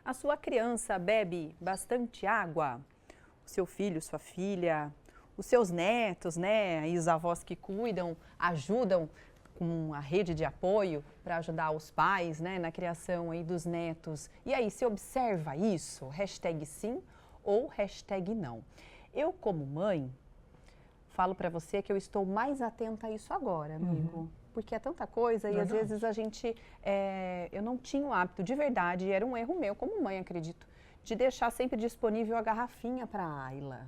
A sua criança bebe bastante água? O seu filho, sua filha, os seus netos, né? E os avós que cuidam, ajudam com a rede de apoio para ajudar os pais, né, na criação aí dos netos. E aí, você observa isso? Hashtag sim ou hashtag não? Eu, como mãe, falo para você que eu estou mais atenta a isso agora, amigo. Porque é tanta coisa e às vezes a gente... eu não tinha o hábito, de verdade, e era um erro meu como mãe, acredito, de deixar sempre disponível a garrafinha para a Ayla.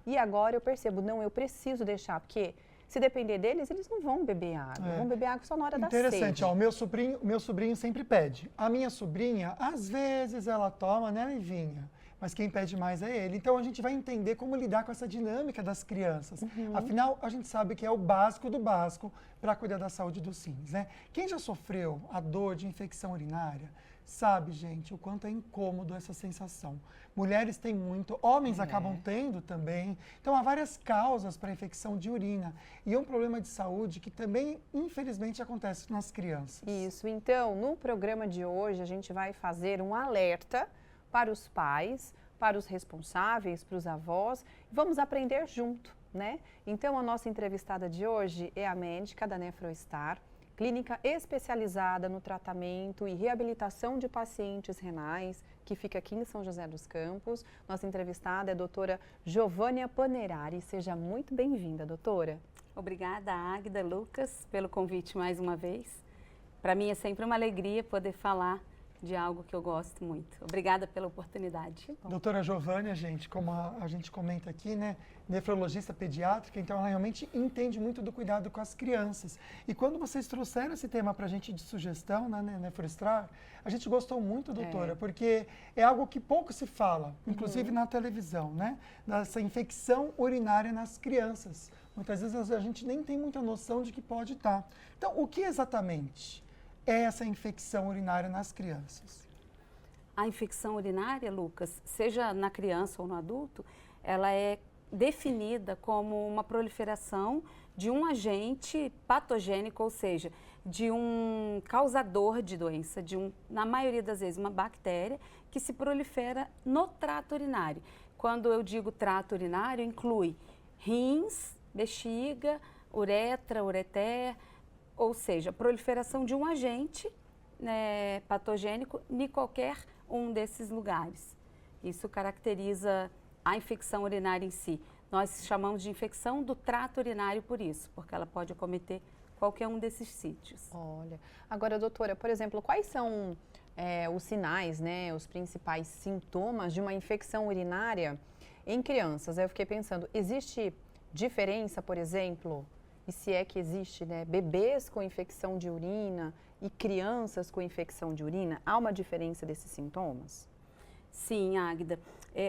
E agora eu percebo, não, eu preciso deixar, porque se depender deles, eles não vão beber água. Vão beber água só na hora da sede. Interessante, ó, o meu sobrinho sempre pede. A minha sobrinha, às vezes ela toma, né, Livinha? Mas quem pede mais é ele. Então a gente vai entender como lidar com essa dinâmica das crianças. Afinal, a gente sabe que é o básico do básico para cuidar da saúde dos rins, né? Quem já sofreu a dor de infecção urinária, sabe, gente, o quanto é incômodo essa sensação. Mulheres têm muito, homens acabam tendo também. Então, há várias causas para a infecção de urina. E é um problema de saúde que também, infelizmente, acontece nas crianças. Isso. Então, no programa de hoje, a gente vai fazer um alerta para os pais, para os responsáveis, para os avós. Vamos aprender junto, né? Então, a nossa entrevistada de hoje é a médica da Nefrostar, clínica especializada no tratamento e reabilitação de pacientes renais, que fica aqui em São José dos Campos. Nossa entrevistada é a doutora Giovânia Panerari. Seja muito bem-vinda, doutora. Obrigada, Águida, Lucas, pelo convite mais uma vez. Para mim é sempre uma alegria poder falar de algo que eu gosto muito. Obrigada pela oportunidade. Doutora Giovânia, gente, como a gente comenta aqui, né, nefrologista pediátrica, então ela realmente entende muito do cuidado com as crianças. E quando vocês trouxeram esse tema para a gente de sugestão, né, Nefrostar, a gente gostou muito, doutora, porque é algo que pouco se fala, inclusive na televisão, né, dessa infecção urinária nas crianças. Muitas vezes a gente nem tem muita noção de que pode estar. Então, o que exatamente é essa infecção urinária nas crianças? A infecção urinária, Lucas, seja na criança ou no adulto, ela é definida como uma proliferação de um agente patogênico, ou seja, de um causador de doença, na maioria das vezes, uma bactéria que se prolifera no trato urinário. Quando eu digo trato urinário, inclui rins, bexiga, uretra, ureter, ou seja, proliferação de um agente, né, patogênico em qualquer um desses lugares. Isso caracteriza a infecção urinária em si. Nós chamamos de infecção do trato urinário por isso, porque ela pode acometer qualquer um desses sítios. Olha, agora, doutora, por exemplo, quais são os sinais, né, os principais sintomas de uma infecção urinária em crianças? Aí eu fiquei pensando, existe diferença, por exemplo, e se é que existe, né, bebês com infecção de urina e crianças com infecção de urina? Há uma diferença desses sintomas? Sim, Águida.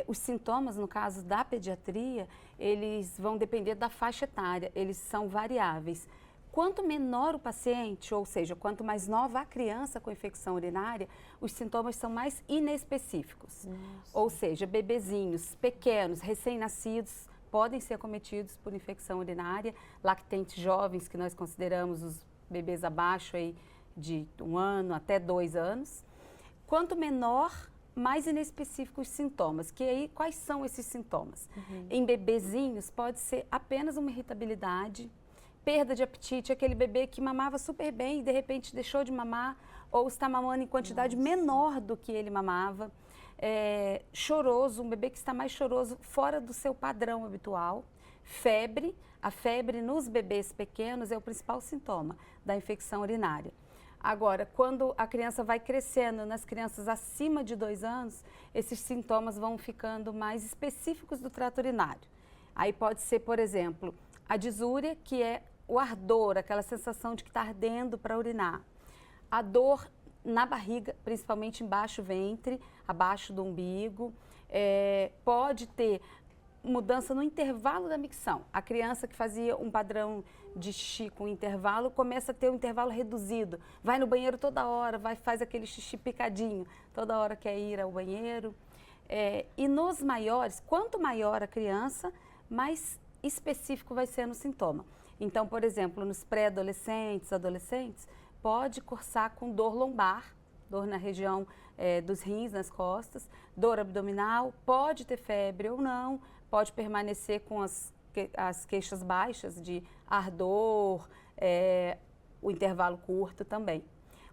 Os sintomas, no caso da pediatria, eles vão depender da faixa etária, eles são variáveis. Quanto menor o paciente, ou seja, quanto mais nova a criança com infecção urinária, os sintomas são mais inespecíficos. Nossa. Ou seja, bebezinhos pequenos, recém-nascidos, podem ser acometidos por infecção urinária, lactentes jovens, que nós consideramos os bebês abaixo aí de 1 ano até 2 anos. Quanto menor, mais inespecíficos os sintomas. Que aí, quais são esses sintomas? Em bebezinhos, pode ser apenas uma irritabilidade, perda de apetite, aquele bebê que mamava super bem e de repente deixou de mamar, ou está mamando em quantidade menor do que ele mamava. Choroso, um bebê que está mais choroso fora do seu padrão habitual. Febre, a febre nos bebês pequenos é o principal sintoma da infecção urinária. Agora, quando a criança vai crescendo, nas crianças acima de 2 anos, esses sintomas vão ficando mais específicos do trato urinário. Aí pode ser, por exemplo, a disúria, que é o ardor, aquela sensação de que está ardendo para urinar. A dor na barriga, principalmente embaixo do ventre, abaixo do umbigo. Pode ter mudança no intervalo da micção. A criança que fazia um padrão de xixi com intervalo, começa a ter um intervalo reduzido. Vai no banheiro toda hora, faz aquele xixi picadinho, toda hora quer ir ao banheiro. E nos maiores, quanto maior a criança, mais específico vai ser no sintoma. Então, por exemplo, nos pré-adolescentes, adolescentes, pode cursar com dor lombar, dor na região dos rins, nas costas, dor abdominal, pode ter febre ou não, pode permanecer com as queixas baixas de ardor, o intervalo curto também.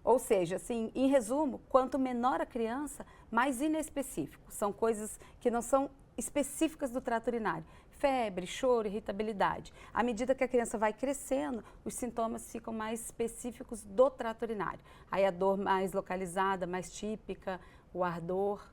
Ou seja, assim, em resumo, quanto menor a criança, mais inespecífico. São coisas que não são específicas do trato urinário. Febre, choro, irritabilidade. À medida que a criança vai crescendo, os sintomas ficam mais específicos do trato urinário. Aí a dor mais localizada, mais típica, o ardor.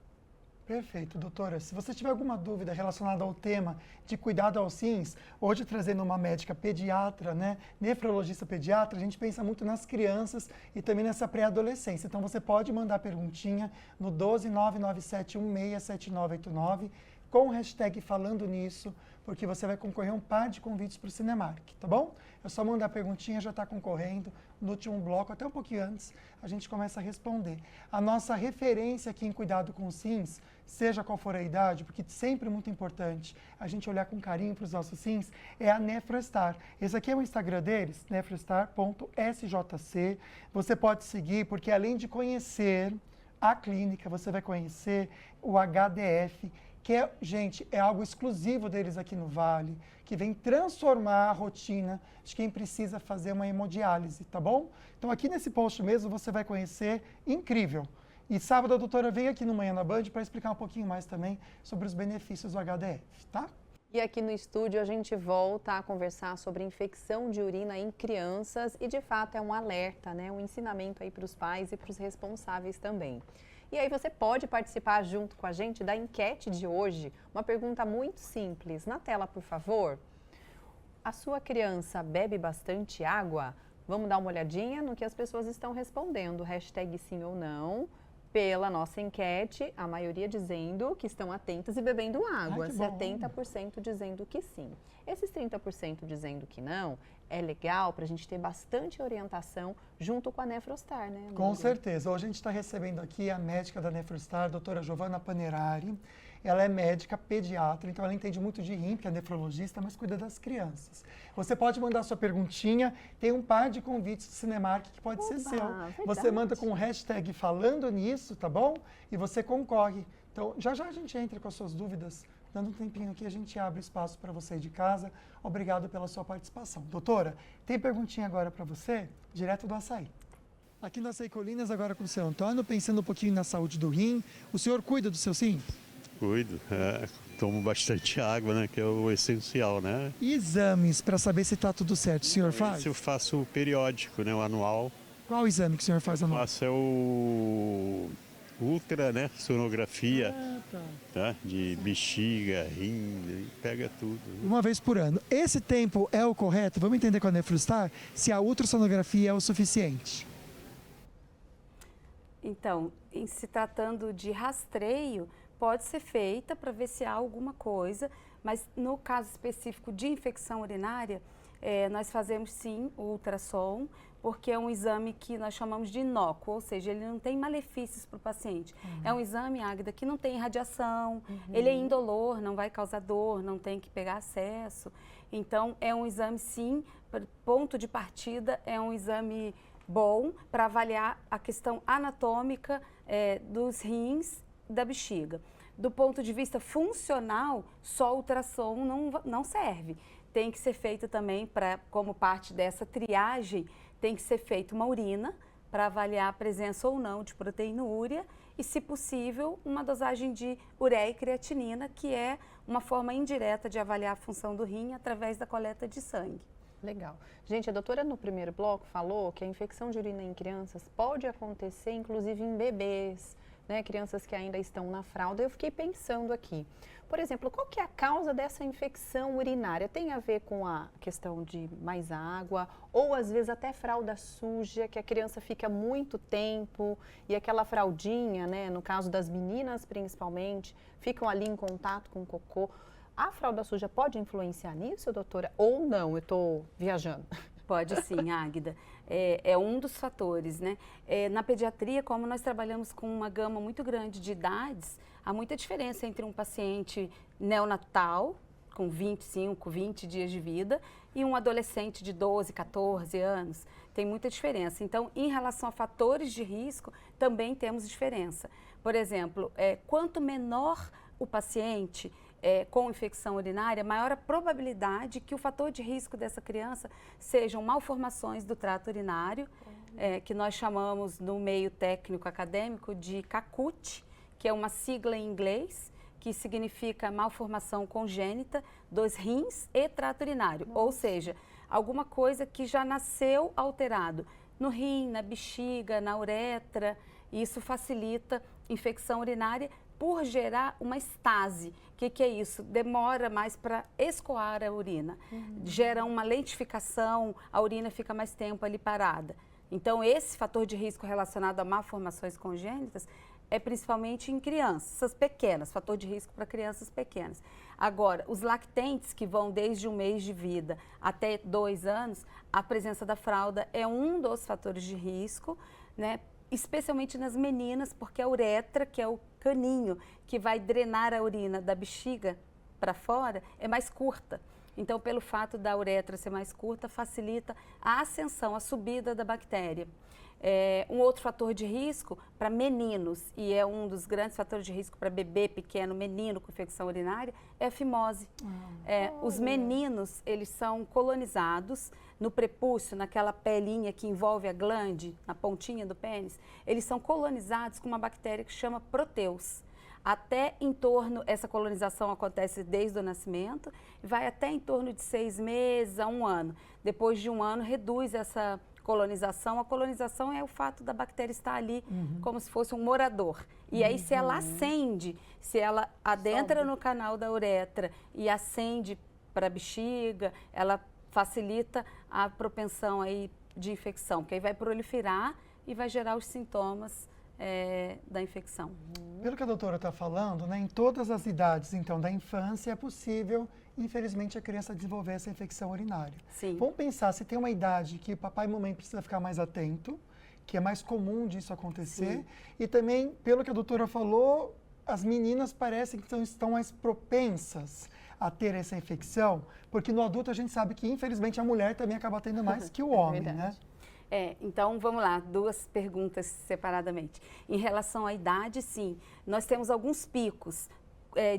Perfeito, doutora. Se você tiver alguma dúvida relacionada ao tema de cuidado aos rins, hoje trazendo uma médica pediatra, né, nefrologista pediatra, a gente pensa muito nas crianças e também nessa pré-adolescência. Então você pode mandar perguntinha no 12997167989 com o hashtag falando nisso, porque você vai concorrer a um par de convites para o Cinemark, tá bom? É só mandar a perguntinha, já está concorrendo. No último bloco, até um pouquinho antes, a gente começa a responder. A nossa referência aqui em cuidado com os rins, seja qual for a idade, porque sempre muito importante a gente olhar com carinho para os nossos rins, é a Nefrostar. Esse aqui é o Instagram deles, nefrostar.sjc. Você pode seguir, porque além de conhecer a clínica, você vai conhecer o HDF, que é, gente, é algo exclusivo deles aqui no Vale, que vem transformar a rotina de quem precisa fazer uma hemodiálise, tá bom? Então aqui nesse post mesmo você vai conhecer, incrível. E sábado a doutora veio aqui no Manhã na Band para explicar um pouquinho mais também sobre os benefícios do HDF, tá? E aqui no estúdio a gente volta a conversar sobre infecção de urina em crianças e de fato é um alerta, né? Um ensinamento aí para os pais e para os responsáveis também. E aí você pode participar junto com a gente da enquete de hoje. Uma pergunta muito simples. Na tela, por favor. A sua criança bebe bastante água? Vamos dar uma olhadinha no que as pessoas estão respondendo. Hashtag sim ou não. Pela nossa enquete, a maioria dizendo que estão atentas e bebendo água. 70% dizendo que sim. Esses 30% dizendo que não, é legal para a gente ter bastante orientação junto com a Nefrostar, né? Com certeza. Hoje a gente está recebendo aqui a médica da Nefrostar, a doutora Giovanna Panerari. Ela é médica pediatra, então ela entende muito de rim, porque é nefrologista, mas cuida das crianças. Você pode mandar sua perguntinha, tem um par de convites do Cinemark que pode ser seu. Verdade. Você manda com o hashtag falando nisso, tá bom? E você concorre. Então, já já a gente entra com as suas dúvidas. Dando um tempinho aqui, a gente abre espaço para você de casa. Obrigado pela sua participação. Doutora, tem perguntinha agora para você, direto do Açaí. Aqui no Açaí Colinas, agora com o seu Antônio, pensando um pouquinho na saúde do rim. O senhor cuida dos seus rins? Cuido, tomo bastante água, né, que é o essencial, né? E exames para saber se está tudo certo, o senhor faz? Esse eu faço o periódico, né, o anual. Qual exame que o senhor faz anual? Faço é o ultra, né, sonografia, tá? De bexiga, rim, pega tudo. Uma vez por ano. Esse tempo é o correto? Vamos entender com a Nefrostar se a ultrassonografia é o suficiente. Então, em se tratando de rastreio, pode ser feita para ver se há alguma coisa, mas no caso específico de infecção urinária, nós fazemos sim o ultrassom, porque é um exame que nós chamamos de inócuo, ou seja, ele não tem malefícios para o paciente. É um exame, Águida, que não tem radiação, ele é indolor, não vai causar dor, não tem que pegar acesso. Então, é um exame sim, ponto de partida, é um exame bom para avaliar a questão anatômica dos rins da bexiga. Do ponto de vista funcional, só ultrassom não serve. Tem que ser feito também, como parte dessa triagem, tem que ser feita uma urina para avaliar a presença ou não de proteinúria e, se possível, uma dosagem de ureia e creatinina, que é uma forma indireta de avaliar a função do rim através da coleta de sangue. Legal. Gente, a doutora no primeiro bloco falou que a infecção de urina em crianças pode acontecer, inclusive em bebês, né, crianças que ainda estão na fralda. Eu fiquei pensando aqui, por exemplo, qual que é a causa dessa infecção urinária? Tem a ver com a questão de mais água ou às vezes até fralda suja, que a criança fica muito tempo e aquela fraldinha, né, no caso das meninas principalmente, ficam ali em contato com o cocô. A fralda suja pode influenciar nisso, doutora? Ou não? Eu estou viajando. Pode sim, Águida. É um dos fatores, né? Na pediatria, como nós trabalhamos com uma gama muito grande de idades, há muita diferença entre um paciente neonatal com 25, 20 dias de vida e um adolescente de 12, 14 anos. Tem muita diferença. Então, em relação a fatores de risco, também temos diferença. Por exemplo, quanto menor o paciente com infecção urinária, maior a probabilidade que o fator de risco dessa criança sejam malformações do trato urinário, que nós chamamos no meio técnico acadêmico de CACUT, que é uma sigla em inglês, que significa malformação congênita dos rins e trato urinário. Ou seja, alguma coisa que já nasceu alterado no rim, na bexiga, na uretra. Isso facilita infecção urinária por gerar uma estase. O que é isso? Demora mais para escoar a urina. Gera uma lentificação, a urina fica mais tempo ali parada. Então, esse fator de risco relacionado a malformações congênitas é principalmente em crianças pequenas, fator de risco para crianças pequenas. Agora, os lactentes que vão desde 1 mês de vida até 2 anos, a presença da fralda é um dos fatores de risco, né? Especialmente nas meninas, porque a uretra, que é o caninho que vai drenar a urina da bexiga para fora, é mais curta. Então, pelo fato da uretra ser mais curta, facilita a ascensão, a subida da bactéria. Um outro fator de risco para meninos, e é um dos grandes fatores de risco para bebê pequeno, menino com infecção urinária, é a fimose. Os meninos, eles são colonizados no prepúcio, naquela pelinha que envolve a glande, na pontinha do pênis, eles são colonizados com uma bactéria que chama Proteus. Até em torno, essa colonização acontece desde o nascimento, vai até em torno de 6 meses a 1 ano. Depois de 1 ano, reduz essa colonização. A colonização é o fato da bactéria estar ali como se fosse um morador. E aí, se ela ascende, se ela adentra no canal da uretra e ascende para a bexiga, ela facilita a propensão aí de infecção, porque aí vai proliferar e vai gerar os sintomas da infecção. Pelo que a doutora está falando, né, em todas as idades, então, da infância, é possível, infelizmente, a criança desenvolver essa infecção urinária. Sim. Vamos pensar, se tem uma idade que papai e mamãe precisam ficar mais atento, que é mais comum disso acontecer, Sim. e também, pelo que a doutora falou, as meninas parecem que estão mais propensas a ter essa infecção, porque no adulto a gente sabe que, infelizmente, a mulher também acaba tendo mais que o homem, né? Então, vamos lá, 2 perguntas separadamente. Em relação à idade, sim, nós temos alguns picos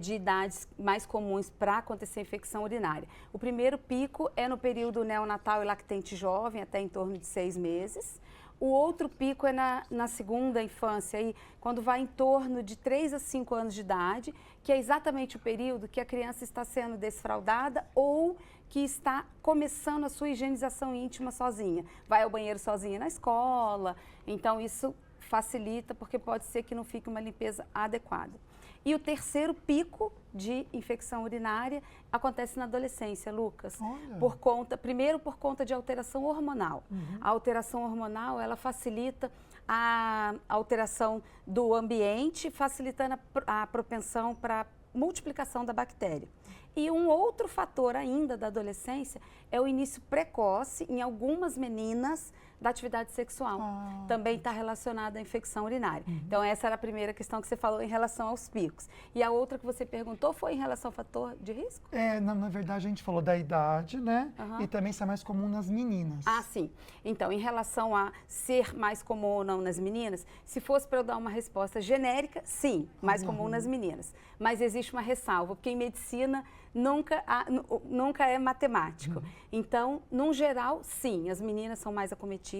de idades mais comuns para acontecer infecção urinária. O primeiro pico é no período neonatal e lactente jovem, até em torno de 6 meses. O outro pico é na segunda infância, aí, quando vai em torno de 3 a 5 anos de idade, que é exatamente o período que a criança está sendo desfraldada ou que está começando a sua higienização íntima sozinha. Vai ao banheiro sozinha na escola, então isso facilita, porque pode ser que não fique uma limpeza adequada. E o terceiro pico de infecção urinária acontece na adolescência, Lucas. Primeiro por conta de alteração hormonal. A alteração hormonal, ela facilita a alteração do ambiente, facilitando a propensão para multiplicação da bactéria. E um outro fator ainda da adolescência é o início precoce, em algumas meninas, da atividade sexual. Também está relacionada à infecção urinária. Então, essa era a primeira questão que você falou em relação aos picos. E a outra que você perguntou foi em relação ao fator de risco? Na verdade, a gente falou da idade, né? E também isso é mais comum nas meninas. Ah, sim. Então, em relação a ser mais comum ou não nas meninas, se fosse para eu dar uma resposta genérica, sim, mais comum nas meninas. Mas existe uma ressalva, porque em medicina nunca é matemático. Então, num geral, sim, as meninas são mais acometidas.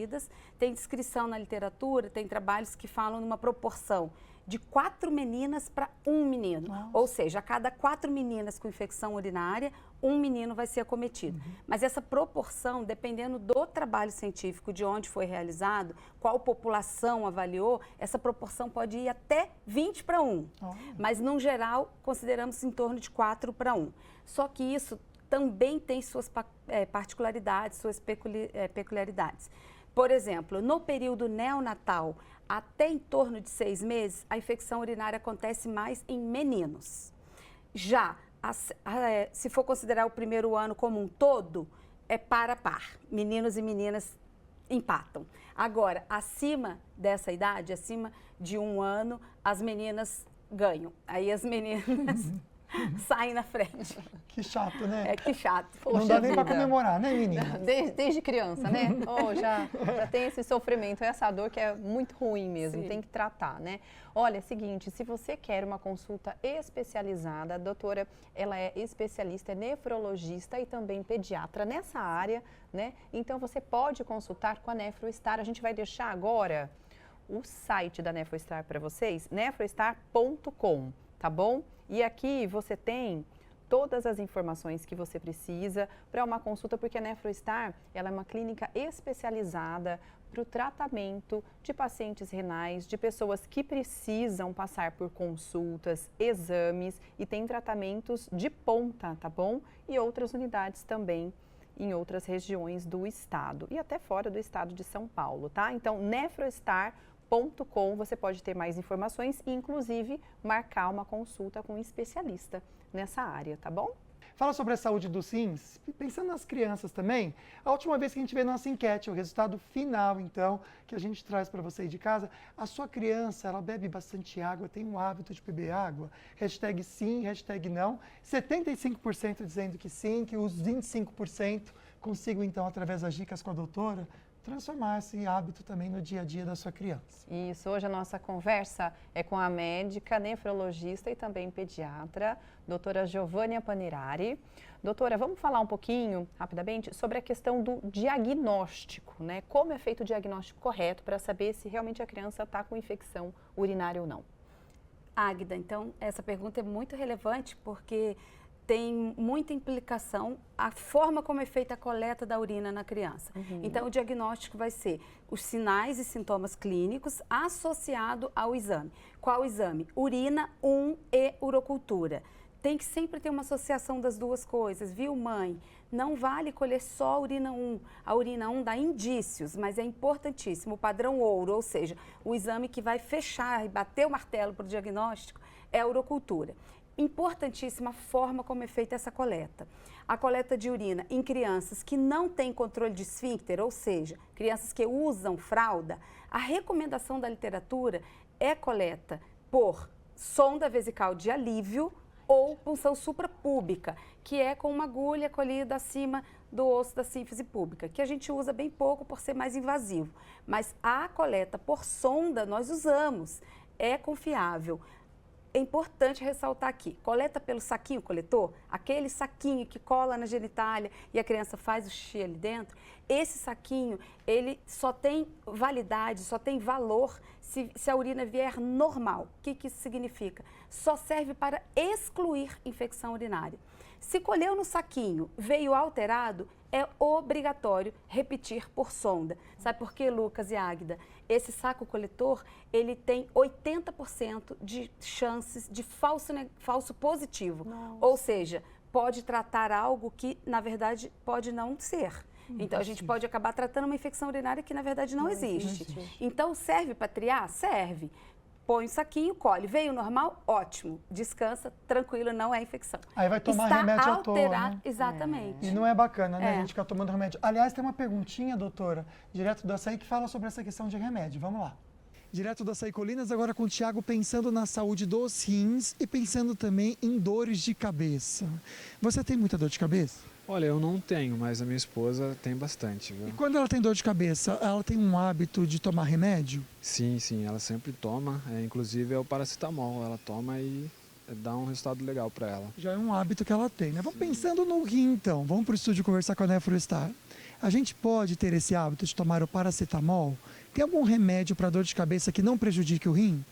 Tem descrição na literatura, tem trabalhos que falam numa proporção de 4 meninas para 1 menino. Ou seja, a cada 4 meninas com infecção urinária, 1 menino vai ser acometido. Mas essa proporção, dependendo do trabalho científico, de onde foi realizado, qual população avaliou, essa proporção pode ir até 20 para 1. Mas, no geral, consideramos em torno de 4 para 1. Só que isso também tem suas particularidades, suas peculiaridades. Por exemplo, no período neonatal, até em torno de 6 meses, a infecção urinária acontece mais em meninos. Já, se for considerar o primeiro ano como um todo, é par a par. Meninos e meninas empatam. Agora, acima dessa idade, acima de 1 ano, as meninas ganham. Aí as meninas saem na frente. Que chato, né? É, que chato. Não Poxa dá nem para vida. comemorar, né, menina? Desde criança, né? Oh, já tem esse sofrimento, essa dor que é muito ruim mesmo, Sim. tem que tratar, né? Olha, é o seguinte, se você quer uma consulta especializada, a doutora, ela é especialista, é nefrologista e também pediatra nessa área, né? Então, você pode consultar com a NefroStar. A gente vai deixar agora o site da NefroStar para vocês, nefrostar.com, tá bom? E aqui você tem todas as informações que você precisa para uma consulta, porque a NefroStar, ela é uma clínica especializada para o tratamento de pacientes renais, de pessoas que precisam passar por consultas, exames e tem tratamentos de ponta, tá bom? E outras unidades também em outras regiões do estado e até fora do estado de São Paulo, tá? Então, nefrostar.com, você pode ter mais informações e, inclusive, marcar uma consulta com um especialista nessa área, tá bom? Fala sobre a saúde dos rins, pensando nas crianças também. A última vez que a gente vê nossa enquete, o resultado final, então, que a gente traz para você aí de casa, a sua criança, ela bebe bastante água, tem um hábito de beber água? Hashtag sim, hashtag não. 75% dizendo que sim, que os 25% consigam, então, através das dicas com a doutora, transformar esse hábito também no dia a dia da sua criança. Isso, hoje a nossa conversa é com a médica, nefrologista e também pediatra, doutora Giovânia Panirari. Doutora, vamos falar um pouquinho, rapidamente, sobre a questão do diagnóstico, né? Como é feito o diagnóstico correto para saber se realmente a criança está com infecção urinária ou não? Águida, então, essa pergunta é muito relevante porque tem muita implicação a forma como é feita a coleta da urina na criança. Então, o diagnóstico vai ser os sinais e sintomas clínicos associado ao exame. Qual exame? Urina 1 e urocultura. Tem que sempre ter uma associação das duas coisas, viu, mãe? Não vale colher só a urina 1. A urina 1 dá indícios, mas é importantíssimo. O padrão ouro, ou seja, o exame que vai fechar e bater o martelo para o diagnóstico é a urocultura. Importantíssima a forma como é feita essa coleta. A coleta de urina em crianças que não têm controle de esfíncter, ou seja, crianças que usam fralda, a recomendação da literatura é coleta por sonda vesical de alívio ou punção suprapúbica, que é com uma agulha colhida acima do osso da sínfise púbica, que a gente usa bem pouco por ser mais invasivo. Mas a coleta por sonda nós usamos, é confiável. É importante ressaltar aqui, coleta pelo saquinho coletor, aquele saquinho que cola na genitália e a criança faz o xixi ali dentro, esse saquinho, ele só tem validade, só tem valor se a urina vier normal. O que isso significa? Só serve para excluir infecção urinária. Se colheu no saquinho, veio alterado, é obrigatório repetir por sonda. Sabe por quê, Lucas e Águida? Esse saco coletor, ele tem 80% de chances de falso positivo. Nossa. Ou seja, pode tratar algo que, na verdade, pode não ser. Então, a gente pode acabar tratando uma infecção urinária que, na verdade, não existe. Então, serve para triar? Serve. Põe o saquinho, colhe. Veio normal? Ótimo. Descansa, tranquilo, não é infecção. Aí vai tomar remédio à toa, né? Exatamente. E não é bacana, né? A gente ficar tomando remédio. Aliás, tem uma perguntinha, doutora, direto do Açaí, que fala sobre essa questão de remédio. Vamos lá. Direto do Açaí Colinas, agora com o Thiago, pensando na saúde dos rins e pensando também em dores de cabeça. Você tem muita dor de cabeça? Olha, eu não tenho, mas a minha esposa tem bastante, viu? E quando ela tem dor de cabeça, ela tem um hábito de tomar remédio? Sim, ela sempre toma, inclusive é o paracetamol, ela toma e dá um resultado legal para ela. Já é um hábito que ela tem, né? Vamos pensando no rim, então. Vamos para o estúdio conversar com a NefroStar. A gente pode ter esse hábito de tomar o paracetamol? Tem algum remédio para dor de cabeça que não prejudique o rim?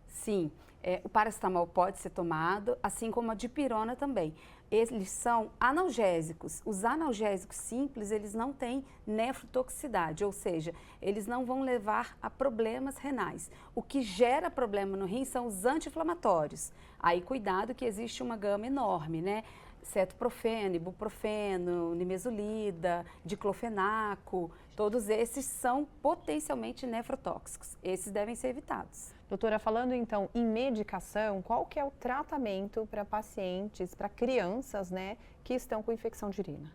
Sim, o paracetamol pode ser tomado, assim como a dipirona também. Eles são analgésicos. Os analgésicos simples, eles não têm nefrotoxicidade, ou seja, eles não vão levar a problemas renais. O que gera problema no rim são os anti-inflamatórios. Aí, cuidado que existe uma gama enorme, né? Cetoprofeno, ibuprofeno, nimesulida, diclofenaco, todos esses são potencialmente nefrotóxicos. Esses devem ser evitados. Doutora, falando então em medicação, qual que é o tratamento para pacientes, para crianças, né, que estão com infecção de urina?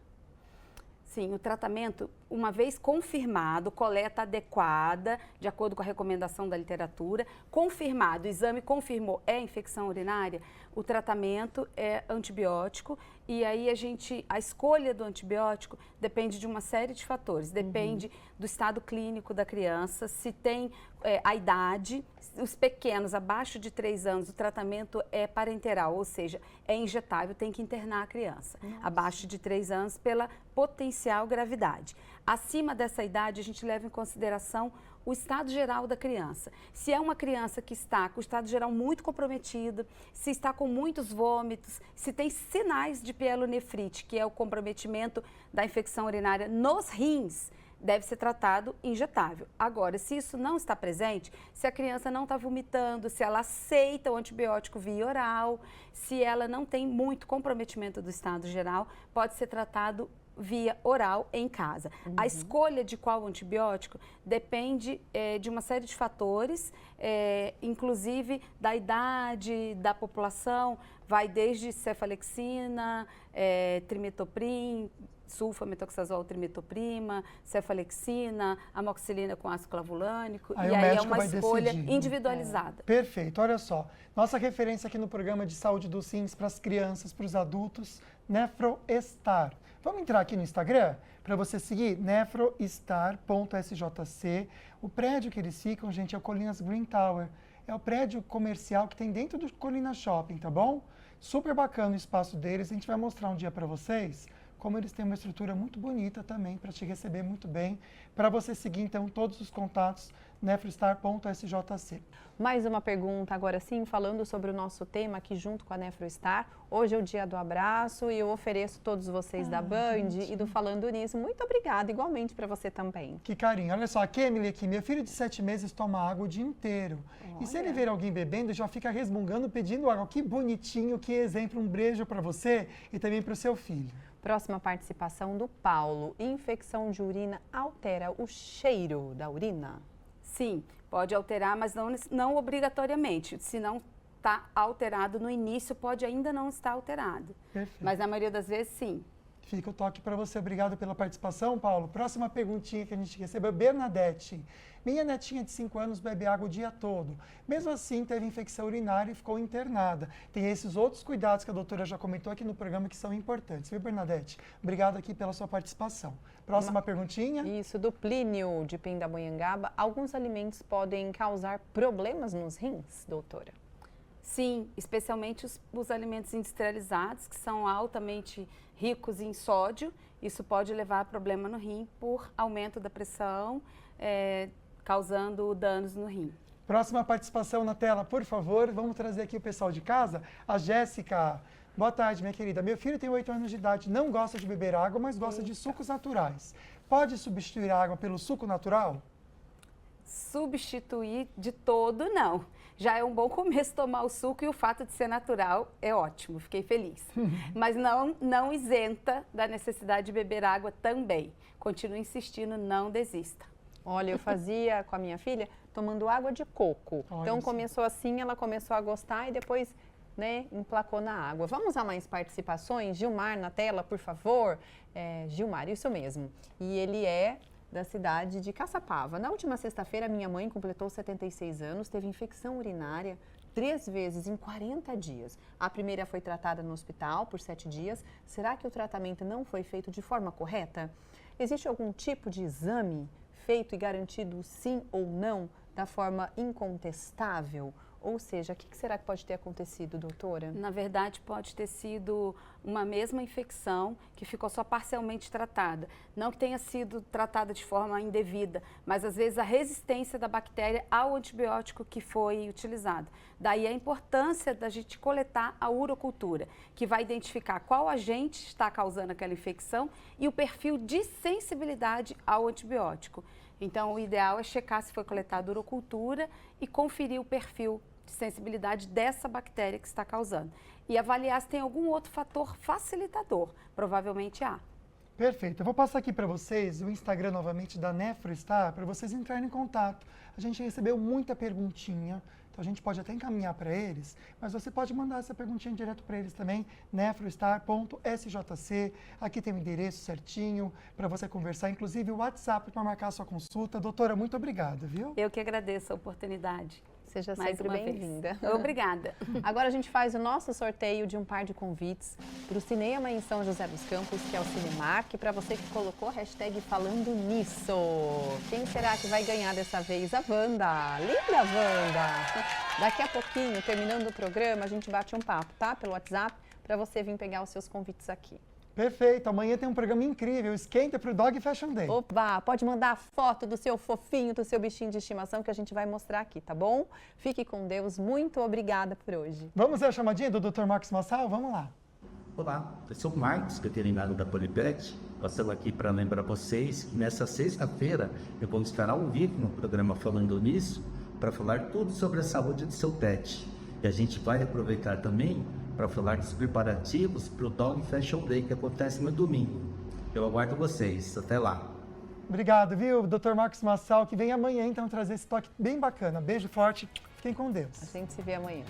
Sim, o tratamento uma vez confirmado, coleta adequada, de acordo com a recomendação da literatura, confirmado, o exame confirmou, é infecção urinária, o tratamento é antibiótico e aí a escolha do antibiótico depende de uma série de fatores, depende do estado clínico da criança, se tem a idade, os pequenos, abaixo de 3 anos, o tratamento é parenteral, ou seja, é injetável, tem que internar a criança. Abaixo de 3 anos, pela potencial gravidade. Acima dessa idade, a gente leva em consideração o estado geral da criança. Se é uma criança que está com o estado geral muito comprometido, se está com muitos vômitos, se tem sinais de pielonefrite, que é o comprometimento da infecção urinária nos rins, deve ser tratado injetável. Agora, se isso não está presente, se a criança não está vomitando, se ela aceita o antibiótico via oral, se ela não tem muito comprometimento do estado geral, pode ser tratado via oral em casa. A escolha de qual antibiótico depende de uma série de fatores, inclusive da idade da população, vai desde cefalexina, trimetoprim, sulfametoxazol, trimetoprima, cefalexina, amoxicilina com ácido clavulânico, Aí e o aí é médico uma vai escolha decidir. individualizada. Perfeito, olha só. Nossa referência aqui no programa de saúde dos rins para as crianças, para os adultos, NefroStar. Vamos entrar aqui no Instagram para você seguir nefrostar.sjc. O prédio que eles ficam, gente, é o Colinas Green Tower. É o prédio comercial que tem dentro do Colinas Shopping, tá bom? Super bacana o espaço deles. A gente vai mostrar um dia para vocês como eles têm uma estrutura muito bonita também para te receber muito bem. Para você seguir, então, todos os contatos, nefrostar.sjc. Mais uma pergunta agora sim, falando sobre o nosso tema aqui junto com a NefroStar. Hoje é o dia do abraço e eu ofereço todos vocês da Band e do Falando Nisso. Muito obrigada, igualmente para você também. Que carinho. Olha só, a Kemily aqui, meu filho de 7 meses toma água o dia inteiro. E se ele ver alguém bebendo, já fica resmungando, pedindo água. Que bonitinho, que exemplo. Um beijo para você e também para o seu filho. Próxima participação do Paulo. Infecção de urina altera o cheiro da urina? Sim, pode alterar, mas não obrigatoriamente. Se não está alterado no início, pode ainda não estar alterado. Perfeito. Mas na maioria das vezes, sim. Fica o toque para você. Obrigado pela participação, Paulo. Próxima perguntinha que a gente recebeu, Bernadette. Minha netinha de 5 anos bebe água o dia todo. Mesmo assim, teve infecção urinária e ficou internada. Tem esses outros cuidados que a doutora já comentou aqui no programa que são importantes. Viu, Bernadette? Obrigado aqui pela sua participação. Próxima perguntinha. Isso, do Plínio, de Pindamonhangaba. Alguns alimentos podem causar problemas nos rins, doutora? Sim, especialmente os alimentos industrializados, que são altamente ricos em sódio. Isso pode levar a problema no rim por aumento da pressão, causando danos no rim. Próxima participação na tela, por favor. Vamos trazer aqui o pessoal de casa. A Jéssica. Boa tarde, minha querida. Meu filho tem 8 anos de idade, não gosta de beber água, mas gosta de sucos naturais. Pode substituir a água pelo suco natural? Substituir de todo, não. Já é um bom começo tomar o suco e o fato de ser natural é ótimo, fiquei feliz. Mas não isenta da necessidade de beber água também. Continue insistindo, não desista. Olha, eu fazia com a minha filha tomando água de coco. Olha Então só. começou assim, ela começou a gostar e depois, né, emplacou na água. Vamos a mais participações? Gilmar na tela, por favor. Gilmar, isso mesmo. E ele é da cidade de Caçapava. Na última sexta-feira, minha mãe completou 76 anos, teve infecção urinária 3 vezes em 40 dias. A primeira foi tratada no hospital por 7 dias. Será que o tratamento não foi feito de forma correta? Existe algum tipo de exame feito e garantido sim ou não da forma incontestável? Ou seja, o que será que pode ter acontecido, doutora? Na verdade, pode ter sido uma mesma infecção que ficou só parcialmente tratada. Não que tenha sido tratada de forma indevida, mas às vezes a resistência da bactéria ao antibiótico que foi utilizado. Daí a importância da gente coletar a urocultura, que vai identificar qual agente está causando aquela infecção e o perfil de sensibilidade ao antibiótico. Então, o ideal é checar se foi coletada urocultura e conferir o perfil de sensibilidade dessa bactéria que está causando. E avaliar se tem algum outro fator facilitador. Provavelmente há. Perfeito. Eu vou passar aqui para vocês o Instagram novamente da NefroStar para vocês entrarem em contato. A gente recebeu muita perguntinha, Então a gente pode até encaminhar para eles, mas você pode mandar essa perguntinha direto para eles também, nefrostar.sjc. Aqui tem o endereço certinho para você conversar, inclusive o WhatsApp para marcar a sua consulta. Doutora, muito obrigada, viu? Eu que agradeço a oportunidade. Seja Mais sempre uma vez. bem-vinda. Obrigada. Agora a gente faz o nosso sorteio de um par de convites para o Cinema em São José dos Campos, que é o Cinemark, para você que colocou a hashtag falando nisso. Quem será que vai ganhar dessa vez? A Wanda. Linda Wanda! Daqui a pouquinho, terminando o programa, a gente bate um papo, tá? Pelo WhatsApp, para você vir pegar os seus convites aqui. Perfeito, amanhã tem um programa incrível, esquenta para o Dog Fashion Day. Opa, pode mandar a foto do seu fofinho, do seu bichinho de estimação que a gente vai mostrar aqui, tá bom? Fique com Deus, muito obrigada por hoje. Vamos ver a chamadinha do Dr. Marcos Massal? Vamos lá. Olá, eu sou o Marcos, veterinário da Polipet. Passando aqui para lembrar vocês que nessa sexta-feira eu vou estar ao vivo no programa Falando Nisso para falar tudo sobre a saúde do seu pet. E a gente vai aproveitar também para falar dos preparativos para o Dog Fashion Day que acontece no domingo. Eu aguardo vocês. Até lá. Obrigado, viu, Dr. Marcos Massal, que vem amanhã então trazer esse toque bem bacana. Beijo forte, fiquem com Deus. A gente se vê amanhã.